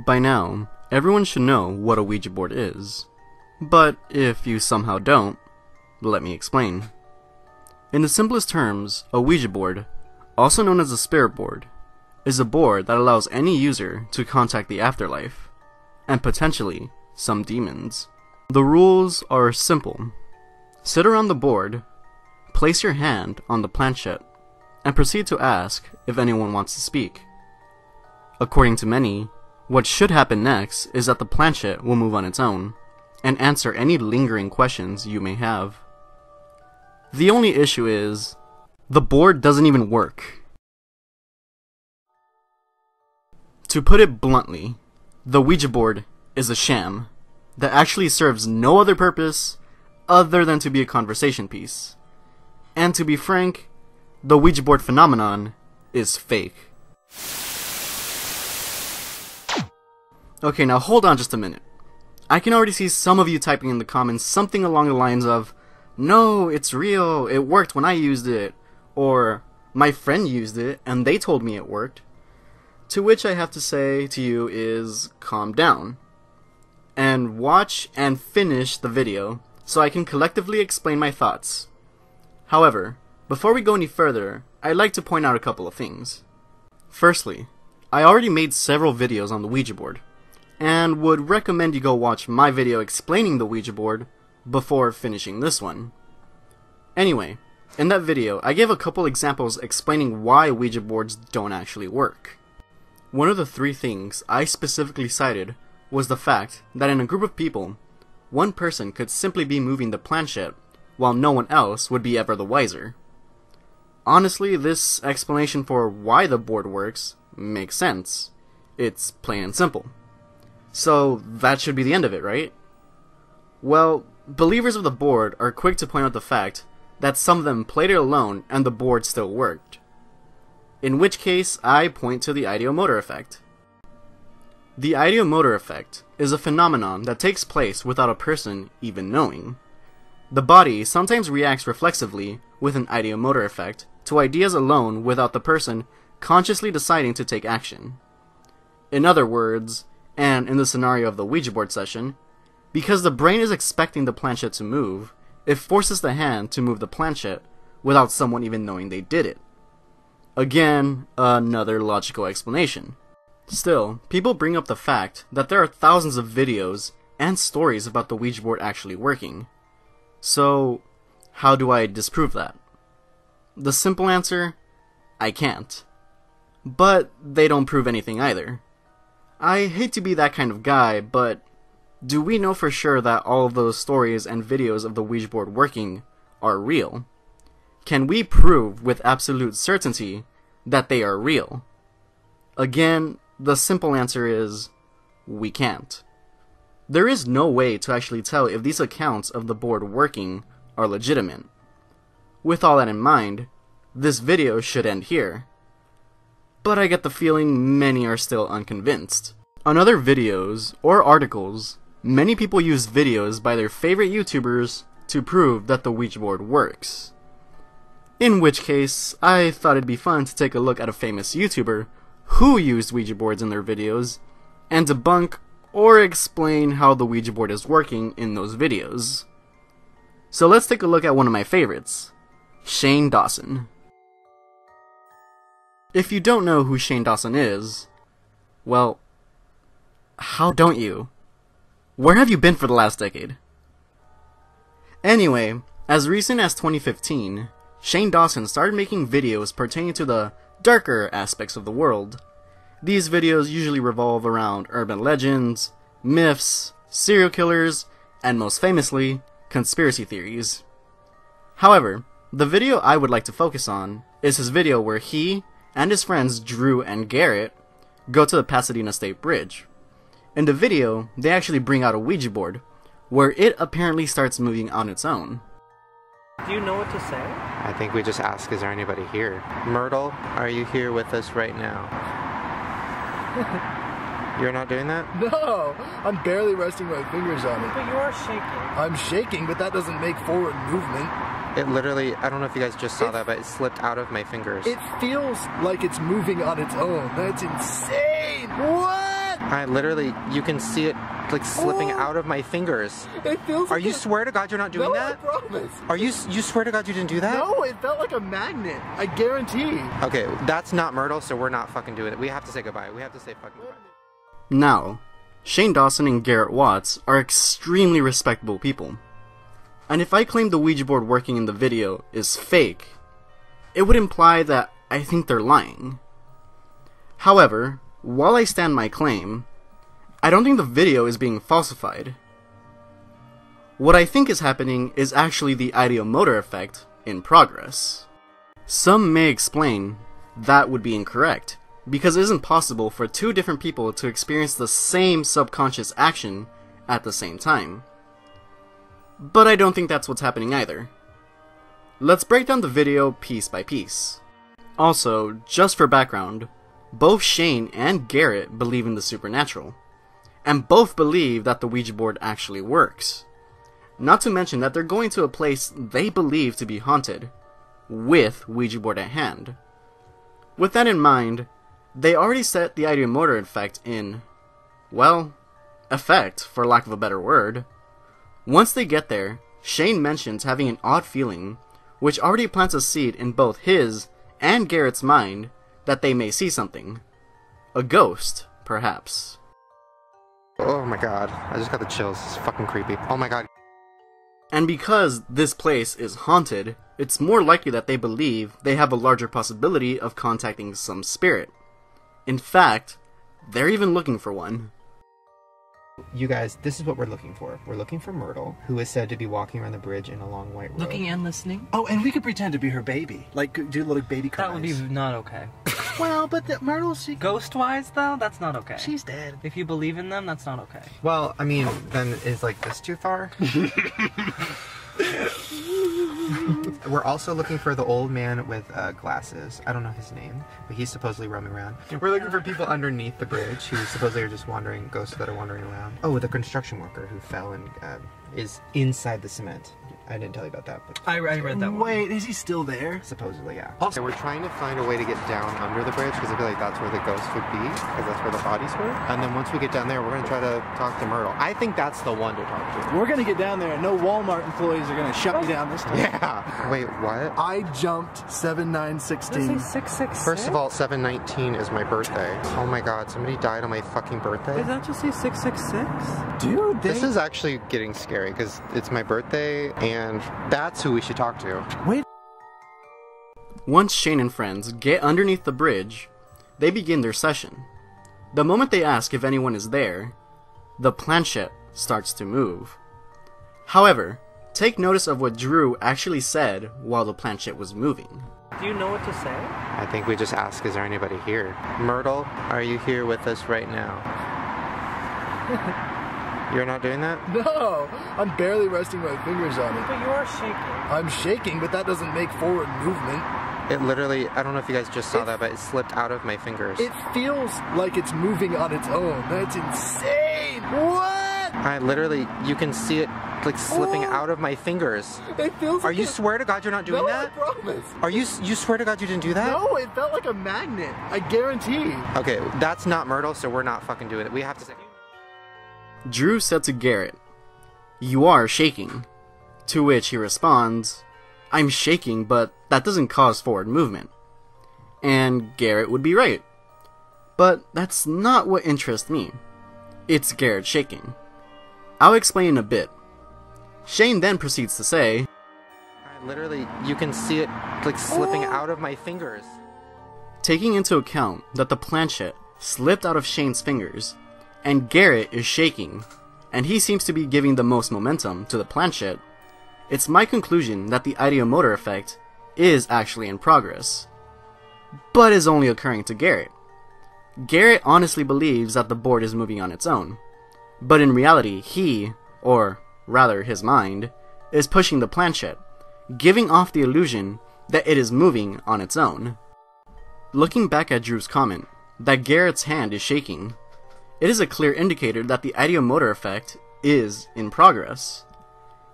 By now, everyone should know what a Ouija board is. But if you somehow don't, let me explain. In the simplest terms, a Ouija board, also known as a spirit board, is a board that allows any user to contact the afterlife, and potentially some demons. The rules are simple. Sit around the board, place your hand on the planchette, and proceed to ask if anyone wants to speak. According to many, what should happen next is that the planchette will move on its own, and answer any lingering questions you may have. The only issue is, the board doesn't even work. To put it bluntly, the Ouija board is a sham that actually serves no other purpose other than to be a conversation piece. And to be frank, the Ouija board phenomenon is fake. Okay, now hold on just a minute. I can already see some of you typing in the comments something along the lines of, "No, it's real, it worked when I used it," or "My friend used it and they told me it worked." To which I have to say to you is, calm down. And watch and finish the video so I can collectively explain my thoughts. However, before we go any further, I'd like to point out a couple of things. Firstly, I already made several videos on the Ouija board, and would recommend you go watch my video explaining the Ouija board before finishing this one. Anyway, in that video, I gave a couple examples explaining why Ouija boards don't actually work. One of the three things I specifically cited was the fact that in a group of people, one person could simply be moving the planchette while no one else would be ever the wiser. Honestly, this explanation for why the board works makes sense. It's plain and simple. So that should be the end of it, right? Well, believers of the board are quick to point out the fact that some of them played it alone and the board still worked. In which case, I point to the Ideomotor effect. The Ideomotor effect is a phenomenon that takes place without a person even knowing. The body sometimes reacts reflexively with an ideomotor effect to ideas alone without the person consciously deciding to take action. In other words, and in the scenario of the Ouija board session, because the brain is expecting the planchette to move, it forces the hand to move the planchette without someone even knowing they did it. Again, another logical explanation. Still, people bring up the fact that there are thousands of videos and stories about the Ouija board actually working. So, how do I disprove that? The simple answer, I can't. But they don't prove anything either. I hate to be that kind of guy, but do we know for sure that all of those stories and videos of the Ouija board working are real? Can we prove with absolute certainty that they are real? Again, the simple answer is, we can't. There is no way to actually tell if these accounts of the board working are legitimate. With all that in mind, this video should end here. But I get the feeling many are still unconvinced. On other videos or articles, many people use videos by their favorite YouTubers to prove that the Ouija board works. In which case, I thought it'd be fun to take a look at a famous YouTuber who used Ouija boards in their videos, and debunk or explain how the Ouija board is working in those videos. So let's take a look at one of my favorites, Shane Dawson. If you don't know who Shane Dawson is, well, how don't you? Where have you been for the last decade? Anyway, as recent as 2015, Shane Dawson started making videos pertaining to the darker aspects of the world. These videos usually revolve around urban legends, myths, serial killers, and most famously, conspiracy theories. However, the video I would like to focus on is his video where he and his friends Drew and Garrett go to the Pasadena State Bridge. In the video, they actually bring out a Ouija board, where it apparently starts moving on its own. Do you know what to say? I think we just ask, is there anybody here? Myrtle, are you here with us right now? You're not doing that? No, I'm barely resting my fingers on it. But you are shaking. I'm shaking, but that doesn't make forward movement. It literally, I don't know if you guys just saw that, but it slipped out of my fingers. It feels like it's moving on its own. That's insane. What? I literally, you can see it like slipping out of my fingers. It feels Are like you swear to God you're not doing No, that? I promise. Are you swear to God you didn't do that? No, it felt like a magnet. I guarantee. Okay, that's not Myrtle, so we're not fucking doing it. We have to say goodbye. We have to say fucking goodbye. Now, Shane Dawson and Garrett Watts are extremely respectable people. And if I claim the Ouija board working in the video is fake, it would imply that I think they're lying. However, while I stand my claim, I don't think the video is being falsified. What I think is happening is actually the ideomotor effect in progress. Some may explain that would be incorrect, because it isn't possible for two different people to experience the same subconscious action at the same time. But I don't think that's what's happening either. Let's break down the video piece by piece. Also, just for background, both Shane and Garrett believe in the supernatural, and both believe that the Ouija board actually works. Not to mention that they're going to a place they believe to be haunted, with Ouija board at hand. With that in mind, they already set the ideomotor effect in, well, effect, for lack of a better word. Once they get there, Shane mentions having an odd feeling, which already plants a seed in both his and Garrett's mind that they may see something. A ghost, perhaps. Oh my god, I just got the chills. It's fucking creepy. Oh my god. And because this place is haunted, it's more likely that they believe they have a larger possibility of contacting some spirit. In fact, they're even looking for one. You guys, this is what we're looking for. We're looking for Myrtle, who is said to be walking around the bridge in a long white robe. Looking and listening? Oh, and we could pretend to be her baby. Like, do little baby cries. That would be not okay. Well, but Myrtle, Ghost-wise, though, that's not okay. she's dead. If you believe in them, that's not okay. Well, I mean, then is like this too far? We're also looking for the old man with glasses. I don't know his name, but he's supposedly roaming around. We're looking for people underneath the bridge who supposedly are just wandering, ghosts that are wandering around. Oh, the construction worker who fell and is inside the cement. I didn't tell you about that, but I read that one. Wait, is he still there? supposedly, yeah. Also- we're trying to find a way to get down under the bridge because I feel like that's where the ghosts would be, because that's where the bodies were. And then once we get down there, we're going to try to talk to Myrtle. I think that's the one to talk to. We're gonna get down there and no Walmart employees are gonna shut me down this time. Yeah. Wait, what? I jumped 7916. 666? First of all, 7/19 is my birthday. Oh my god, somebody died on my fucking birthday? Did that just say 666? Dude, This is actually getting scary because it's my birthday and that's who we should talk to. Wait. Once Shane and friends get underneath the bridge, they begin their session. The moment they ask if anyone is there, the planchette starts to move. However, take notice of what Drew actually said while the planchette was moving. Do you know what to say? I think we just ask, is there anybody here? Myrtle, are you here with us right now? You're not doing that? No, I'm barely resting my fingers on it. But you are shaking. I'm shaking, but that doesn't make forward movement. It literally, I don't know if you guys just saw that, but it slipped out of my fingers. It feels like it's moving on its own. That's insane. What? I literally, you can see it like slipping out of my fingers. It feels Are like you swear to God you're not doing No, that? I promise. Are you swear to God you didn't do that? No, it felt like a magnet. I guarantee. Okay, that's not Myrtle, so we're not fucking doing it. We have to say... Drew said to Garrett, "You are shaking." To which he responds, "I'm shaking, but that doesn't cause forward movement." And Garrett would be right. But that's not what interests me. It's Garrett shaking. I'll explain in a bit. Shane then proceeds to say, I literally, you can see it like slipping out of my fingers. taking into account that the planchette slipped out of Shane's fingers, and Garrett is shaking, and he seems to be giving the most momentum to the planchette, it's my conclusion that the ideomotor effect is actually in progress, but is only occurring to Garrett. Garrett honestly believes that the board is moving on its own, but in reality he, or rather his mind, is pushing the planchette, giving off the illusion that it is moving on its own. Looking back at Drew's comment, that Garrett's hand is shaking, it is a clear indicator that the ideomotor effect is in progress.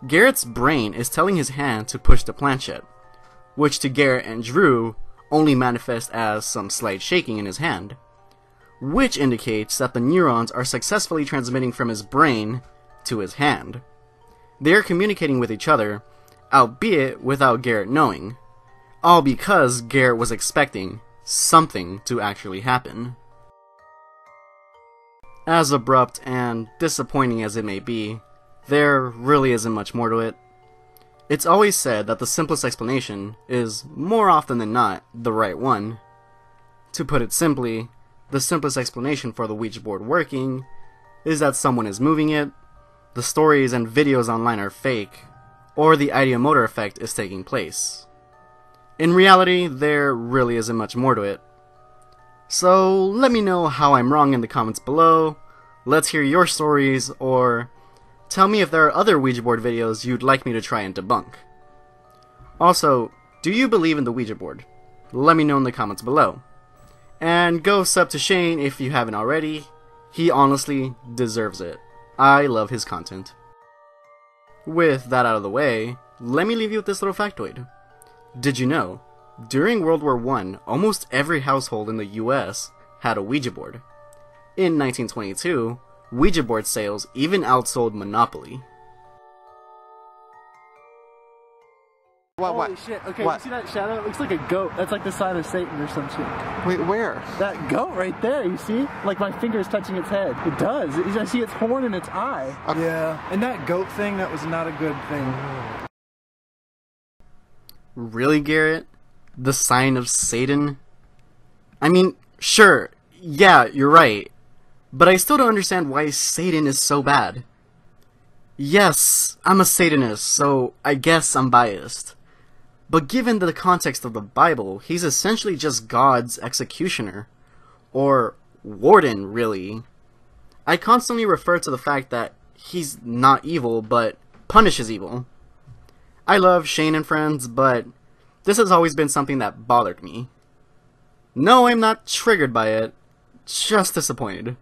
Garrett's brain is telling his hand to push the planchette, which to Garrett and Drew only manifests as some slight shaking in his hand. which indicates that the neurons are successfully transmitting from his brain to his hand. They are communicating with each other, albeit without Garrett knowing, all because Garrett was expecting something to actually happen. As abrupt and disappointing as it may be, there really isn't much more to it. It's always said that the simplest explanation is, more often than not, the right one. To put it simply, the simplest explanation for the Ouija board working is that someone is moving it, the stories and videos online are fake, or the Ideomotor effect is taking place. In reality, there really isn't much more to it. So let me know how I'm wrong in the comments below, let's hear your stories, or tell me if there are other Ouija board videos you'd like me to try and debunk. Also, do you believe in the Ouija board? Let me know in the comments below. And go sub to Shane if you haven't already. He honestly deserves it. I love his content. With that out of the way, let me leave you with this little factoid. Did you know, during World War I, almost every household in the US had a Ouija board. In 1922, Ouija board sales even outsold Monopoly. Holy shit. Okay, you see that shadow? It looks like a goat. That's like the sign of Satan or some shit. Wait, where? That goat right there, you see? Like my finger is touching its head. It does. I see its horn in its eye. Okay. Yeah. And that goat thing, that was not a good thing. Really, Garrett? The sign of Satan? I mean, sure, yeah, you're right. But I still don't understand why Satan is so bad. Yes, I'm a Satanist, so I guess I'm biased. But given the context of the Bible, he's essentially just God's executioner. Or warden, really. I constantly refer to the fact that he's not evil, but punishes evil. I love Shane and Friends, but this has always been something that bothered me. No, I'm not triggered by it, just disappointed.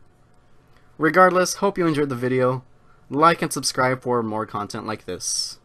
Regardless, hope you enjoyed the video. Like and subscribe for more content like this.